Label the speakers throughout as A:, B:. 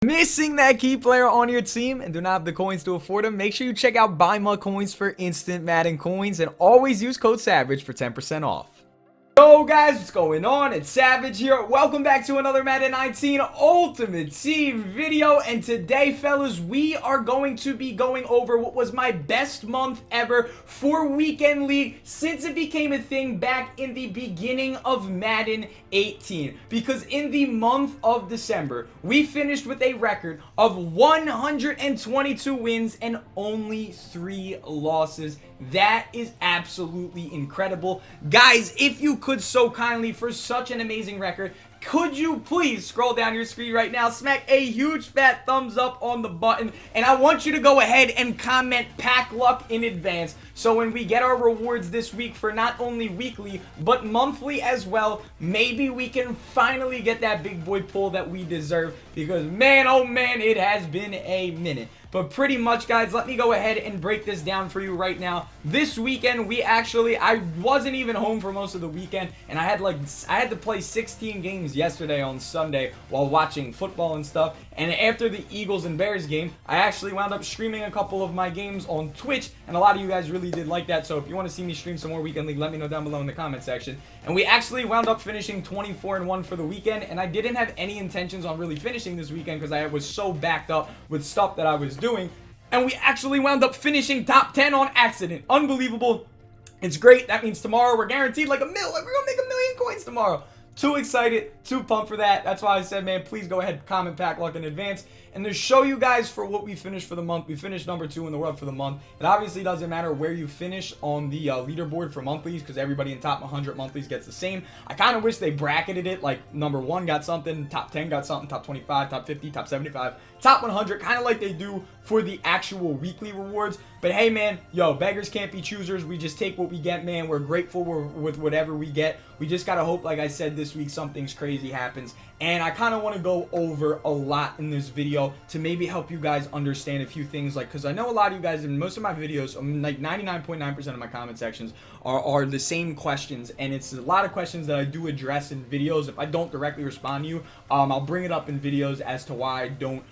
A: Missing that key player on your team and do not have the coins to afford them? Make sure you check out Buy My Coins for instant Madden coins and always use code SAVAGE for 10% off. Yo guys, what's going on? It's Savage here. Welcome back to another Madden 19 Ultimate Team video. And today, fellas, we are going to be going over what was my best month ever for Weekend League since it became a thing back in the beginning of Madden 18. Because in the month of December, we finished with a record of 122 wins and only 3 losses. That is absolutely incredible. Guys, if you could so kindly, for such an amazing record, could you please scroll down your screen right now, smack a huge fat thumbs up on the button, and I want you to go ahead and comment pack luck in advance, so when we get our rewards this week for not only weekly, but monthly as well, maybe we can finally get that big boy pull that we deserve, because man, oh man, it has been a minute. But pretty much, guys, let me go ahead and break this down for you right now. This weekend, I wasn't even home for most of the weekend, and I had to play 16 games yesterday on Sunday while watching football and stuff. And after the Eagles and Bears game, I actually wound up streaming a couple of my games on Twitch, and a lot of you guys really did like that. So if you want to see me stream some more Weekend League, let me know down below in the comment section. And we actually wound up finishing 24-1 for the weekend, and I didn't have any intentions on really finishing this weekend because I was so backed up with stuff that I was doing. And we actually wound up finishing top 10 on accident. Unbelievable. It's great. That means tomorrow we're guaranteed like we're gonna make 1 million coins tomorrow. Too excited, too pumped for that. That's why I said, man, please go ahead, comment pack luck in advance. And to show you guys for what we finished for the month, we finished number 2 in the world for the month. It obviously doesn't matter where you finish on the leaderboard for monthlies, because everybody in top 100 monthlies gets the same. I kind of wish they bracketed it, like number 1 got something, top 10 got something, top 25, top 50, top 75, top 100, kind of like they do for the actual weekly rewards. But hey, man, yo, beggars can't be choosers. We just take what we get, man. We're grateful with whatever we get. We just gotta hope, like I said, this week something's crazy happens. And I kind of want to go over a lot in this video to maybe help you guys understand a few things, like, because I know a lot of you guys in most of my videos, like 99.9% of my comment sections are the same questions, and it's a lot of questions that I do address in videos. If I don't directly respond to you, I'll bring it up in videos as to why I don't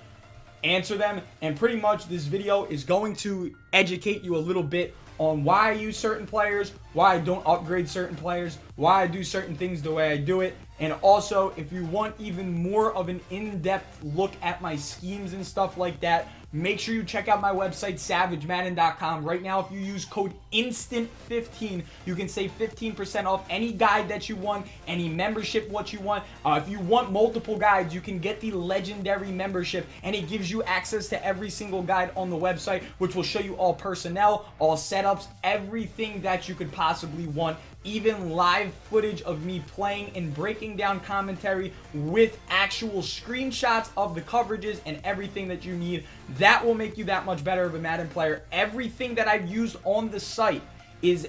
A: answer them. And pretty much this video is going to educate you a little bit on why I use certain players, why I don't upgrade certain players, why I do certain things the way I do it. And also, if you want even more of an in-depth look at my schemes and stuff like that, make sure you check out my website, savagemadden.com. Right now, if you use code INSTANT15, you can save 15% off any guide that you want, any membership what you want. If you want multiple guides, you can get the legendary membership, and it gives you access to every single guide on the website, which will show you all personnel, all setups, everything that you could possibly want. Even live footage of me playing and breaking down commentary with actual screenshots of the coverages and everything that you need. That will make you that much better of a Madden player. Everything that I've used on the site is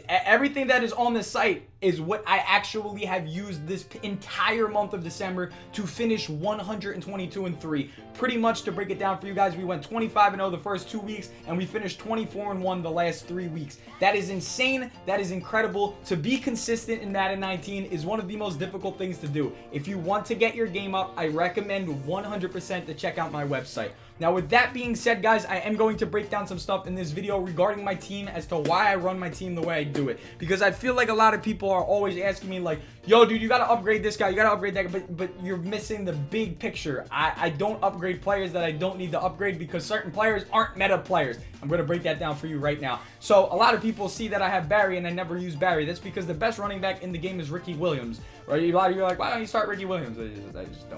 A: what I actually have used this entire month of December to finish 122-3. Pretty much, to break it down for you guys, we went 25-0 the first 2 weeks, and we finished 24-1 the last 3 weeks. That is insane. That is incredible. To be consistent in Madden 19 is one of the most difficult things to do. If you want to get your game up, I recommend 100% to check out my website. Now, with that being said, guys, I am going to break down some stuff in this video regarding my team as to why I run my team the way I do it. Because I feel like a lot of people are always asking me, like, yo, dude, you got to upgrade this guy, you got to upgrade that guy, but you're missing the big picture. I don't upgrade players that I don't need to upgrade because certain players aren't meta players. I'm going to break that down for you right now. So, a lot of people see that I have Barry and I never use Barry. That's because the best running back in the game is Ricky Williams. Right? A lot of you are like, why don't you start Ricky Williams? I just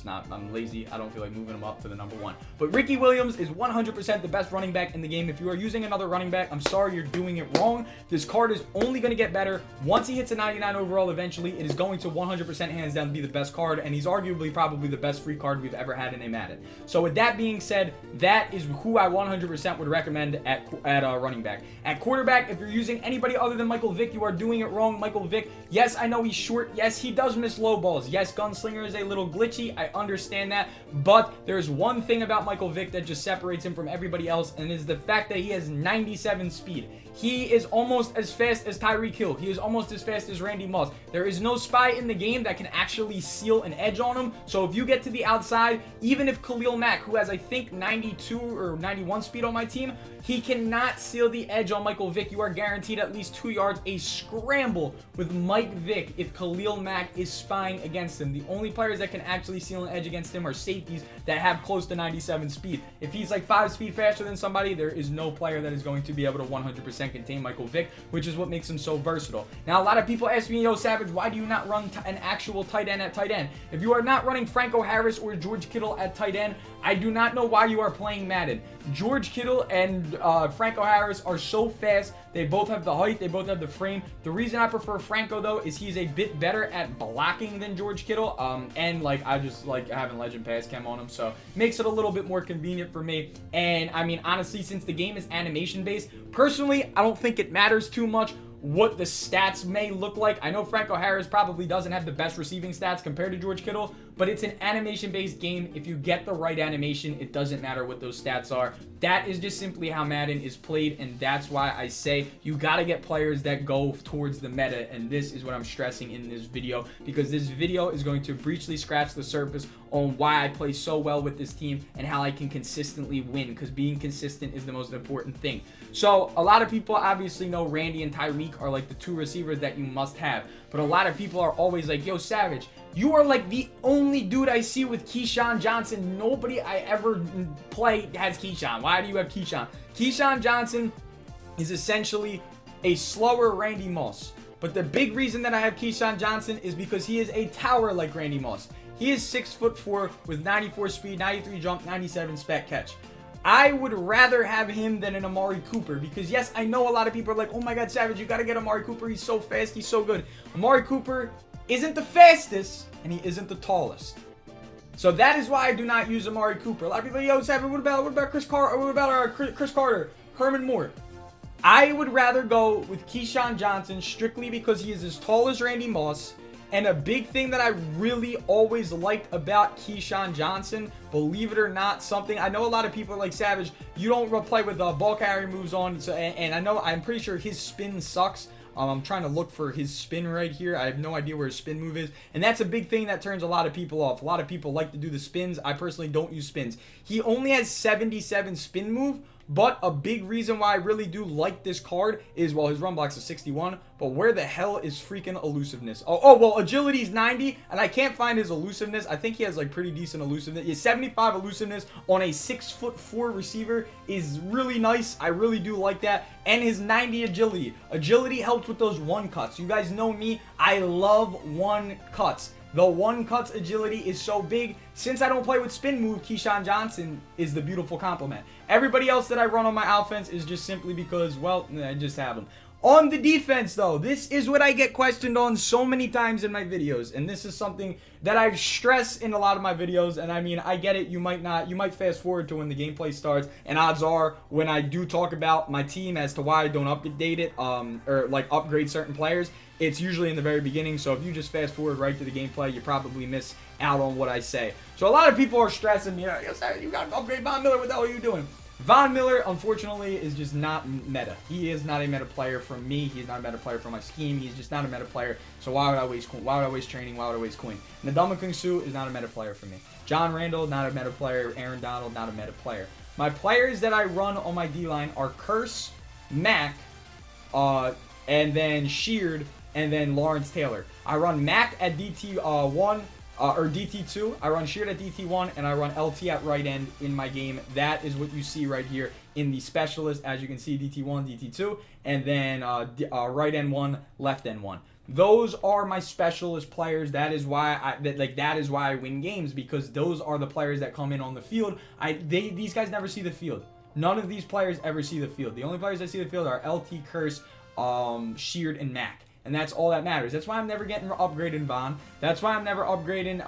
A: don't. I'm lazy. I don't feel like moving him up to the number 1. But Ricky Williams is 100% the best running back in the game. If you are using another running back, I'm sorry, you're doing it wrong. This card is only going to get better. Once he hits a 99 overall eventually, it is going to 100% hands down be the best card, and he's arguably probably the best free card we've ever had in a Madden. So with that being said, that is who I 100% would recommend at running back. At quarterback, if you're using anybody other than Michael Vick, you are doing it wrong. Michael Vick, yes, I know he's short. Yes, he does miss low balls. Yes, Gunslinger is a little glitchy. I understand that. But there's one thing about Michael Vick that just separates him from everybody else, and is the fact that he has 97 speed. He is almost as fast as Tyreek Hill. He is almost as fast as Randy Moss. There is no no spy in the game that can actually seal an edge on him. So if you get to the outside, even if Khalil Mack, who has I think 92 or 91 speed on my team, he cannot seal the edge on Michael Vick. You are guaranteed at least 2 yards. A scramble with Mike Vick if Khalil Mack is spying against him. The only players that can actually seal an edge against him are safeties that have close to 97 speed. If he's like 5 speed faster than somebody, there is no player that is going to be able to 100% contain Michael Vick, which is what makes him so versatile. Now, a lot of people ask me, yo, Savage, why do you not run an actual tight end at tight end? If you are not running Franco Harris or George Kittle at tight end, I do not know why you are playing Madden. George Kittle and Franco Harris are so fast. They both have the height. They both have the frame. The reason I prefer Franco, though, is he's a bit better at blocking than George Kittle. And, like, I just like having legend pass cam on him. So, it makes it a little bit more convenient for me. And, I mean, honestly, since the game is animation-based, personally, I don't think it matters too much what the stats may look like. I know Franco Harris probably doesn't have the best receiving stats compared to George Kittle, but it's an animation-based game. If you get the right animation, it doesn't matter what those stats are. That is just simply how Madden is played, and that's why I say you gotta get players that go towards the meta, and this is what I'm stressing in this video, because this video is going to briefly scratch the surface on why I play so well with this team and how I can consistently win, because being consistent is the most important thing. So, a lot of people obviously know Randy and Tyreek are like the 2 receivers that you must have, but a lot of people are always like, yo, Savage, you are like the only dude I see with Keyshawn Johnson. Nobody I ever play has Keyshawn. Why do you have Keyshawn? Keyshawn Johnson is essentially a slower Randy Moss. But the big reason that I have Keyshawn Johnson is because he is a tower like Randy Moss. He is 6'4" with 94 speed, 93 jump, 97 spec catch. I would rather have him than an Amari Cooper, because yes, I know a lot of people are like, oh my god, Savage, you gotta get Amari Cooper. He's so fast. He's so good. Amari Cooper isn't the fastest, and he isn't the tallest. So that is why I do not use Amari Cooper. A lot of people are like, yo, Savage, what about Chris Carter? What about Chris Carter? Herman Moore. I would rather go with Keyshawn Johnson strictly because he is as tall as Randy Moss. And a big thing that I really always liked about Keyshawn Johnson, believe it or not, something I know a lot of people are like, Savage, you don't play with ball carry moves on. So, and I know, I'm pretty sure his spin sucks. I'm trying to look for his spin right here. I have no idea where his spin move is. And that's a big thing that turns a lot of people off. A lot of people like to do the spins. I personally don't use spins. He only has 77 spin move. But a big reason why I really do like this card is, well, his run blocks is 61, but where the hell is freaking elusiveness? Oh, well, agility is 90, and I can't find his elusiveness. I think he has, like, pretty decent elusiveness. Yeah, 75 elusiveness on a 6'4" receiver is really nice. I really do like that. And his 90 agility. Agility helps with those one cuts. You guys know me. I love one cuts. The one cuts agility is so big. Since I don't play with spin move, Keyshawn Johnson is the beautiful complement. Everybody else that I run on my offense is just simply because, well, I just have them. On the defense, though, this is what I get questioned on so many times in my videos, and this is something that I've stressed in a lot of my videos, and I mean, I get it, you might fast forward to when the gameplay starts, and odds are, when I do talk about my team as to why I don't update it, or like upgrade certain players, it's usually in the very beginning, so if you just fast forward right to the gameplay, you probably miss out on what I say. So a lot of people are stressing me, you gotta upgrade Von Miller, what the hell are you doing? Von Miller, unfortunately, is just not meta. He is not a meta player for me. He's not a meta player for my scheme. He's just not a meta player. So why would I waste coin? Why would I waste training? Why would I waste coin? Ndamukong Suh is not a meta player for me. John Randall, not a meta player. Aaron Donald, not a meta player. My players that I run on my D-line are Curse, Mack, and then Sheard, and then Lawrence Taylor. I run Mack at DT1. Or DT2, I run Sheard at DT1, and I run LT at right end in my game. That is what you see right here in the specialist. As you can see, DT1, DT2, and then right end 1, left end 1. Those are my specialist players. That is why that is why I win games, because those are the players that come in on the field. These guys never see the field. None of these players ever see the field. The only players that see the field are LT, Curse, Sheard, and Mack. And that's all that matters. That's why I'm never getting upgraded Von. That's why I'm never upgrading,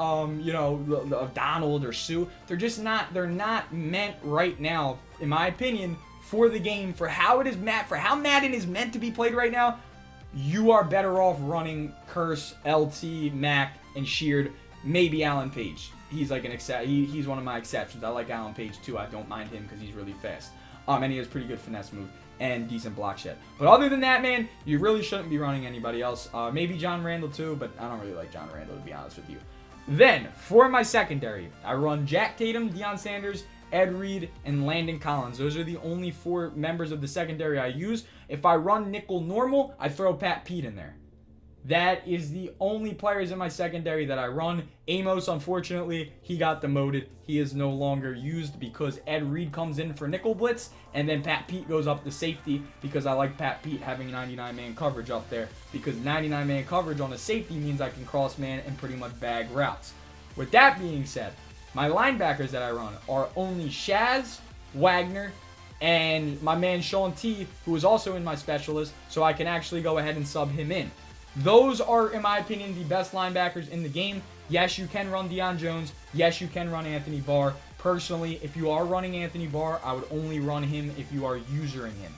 A: Donald or Sue. They're not meant right now, in my opinion, for the game, for how Madden is meant to be played right now. You are better off running Curse, LT, Mack, and Sheard, maybe Alan Page. He's like he's one of my exceptions. I like Alan Page too. I don't mind him because he's really fast. And he has pretty good finesse move. and decent block shed. But other than that, man, you really shouldn't be running anybody else. Maybe John Randall too, but I don't really like John Randall, to be honest with you. Then, for my secondary, I run Jack Tatum, Deion Sanders, Ed Reed, and Landon Collins. Those are the only 4 members of the secondary I use. If I run nickel normal, I throw Pat Pete in there. That is the only players in my secondary that I run. Amos, unfortunately, he got demoted. He is no longer used because Ed Reed comes in for nickel blitz, and then Pat Pete goes up to safety because I like Pat Pete having 99-man coverage up there, because 99-man coverage on a safety means I can cross man and pretty much bag routes. With that being said, my linebackers that I run are only Shaz, Wagner, and my man Sean T, who is also in my specialist, so I can actually go ahead and sub him in. Those are, in my opinion, the best linebackers in the game. Yes, you can run Deion Jones. Yes, you can run Anthony Barr. Personally, if you are running Anthony Barr, I would only run him if you are usering him.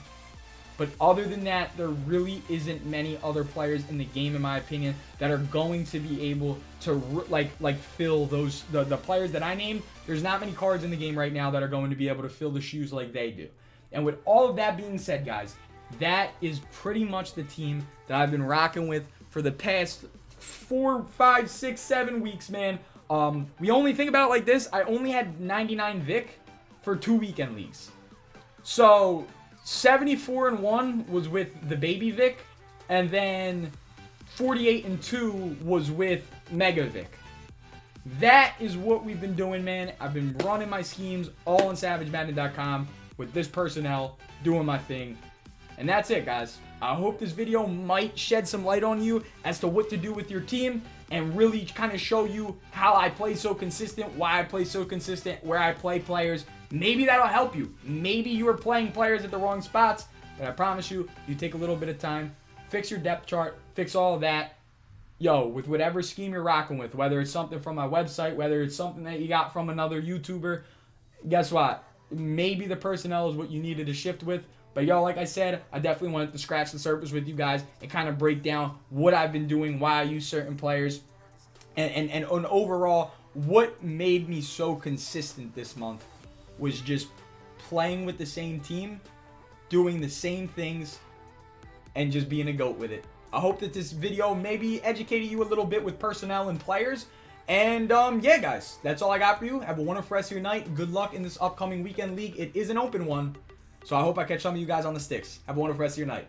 A: But other than that, there really isn't many other players in the game, in my opinion, that are going to be able to fill those the players that I named. There's not many cards in the game right now that are going to be able to fill the shoes like they do. And with all of that being said, guys, that is pretty much the team that I've been rocking with for the past 4, 5, 6, 7 weeks, man. We only think about it like this. I only had 99 Vic for 2 weekend leagues. So 74-1 was with the baby Vic, and then 48-2 was with Mega Vic. That is what we've been doing, man. I've been running my schemes all on SavageMadden.com with this personnel, doing my thing. And that's it, guys. I hope this video might shed some light on you as to what to do with your team and really kind of show you how I play so consistent, why I play so consistent, where I play players. Maybe that'll help you. Maybe you are playing players at the wrong spots, but I promise you, you take a little bit of time, fix your depth chart, fix all of that. Yo, with whatever scheme you're rocking with, whether it's something from my website, whether it's something that you got from another YouTuber, guess what? Maybe the personnel is what you needed to shift with. But yo, like I said, I definitely wanted to scratch the surface with you guys and kind of break down what I've been doing, why I use certain players, and overall, what made me so consistent this month was just playing with the same team, doing the same things, and just being a GOAT with it. I hope that this video maybe educated you a little bit with personnel and players. And yeah, guys, that's all I got for you. Have a wonderful rest of your night. Good luck in this upcoming weekend league. It is an open one. So I hope I catch some of you guys on the sticks. Have a wonderful rest of your night.